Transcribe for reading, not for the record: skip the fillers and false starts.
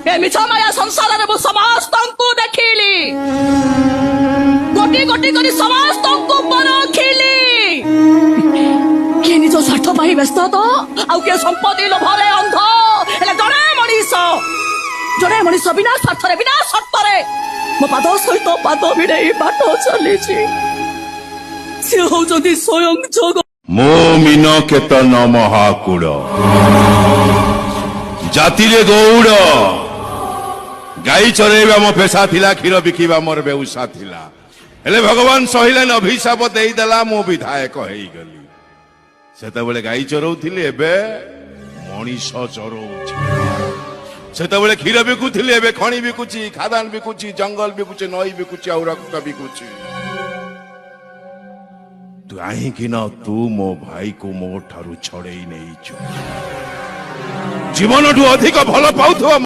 ए मिछ माया संसार रे मु समस्त को देखिली गोटी गोटी करी समस्त को परखिली के निज स्वार्थ पाई व्यस्त तो आउ के संपत्ति लोभरे अंध हेले जड़े मनीष बिना स्वार्थ रे बिना शर्त रे मो पाद सहित पाद भिड़े बाट चली सी होउचंदी स्वयं जग मो मीन केतन महाकूड़ जाति रे गौड़ गाई चरेबा मो पेशा थिला क्षीर बिकिबा मोर बेउसा थिला हेले भगवान सहिलेन अभिशाप देई देला मो विधायक हेई गली सेते बेले गाई चरौथिली एबे मनीष चरौछि सेते बेले क्षीर बिकुथिली एबे खणी बिकुछि खादान बिकुछि जंगल बिकुछि नई बिकुछि और रक्त बिकुछि तू आही कि न तू मो भाई को मो ठारू छड़ेई नेइछु जीवन ठू अधिक भल पाउथो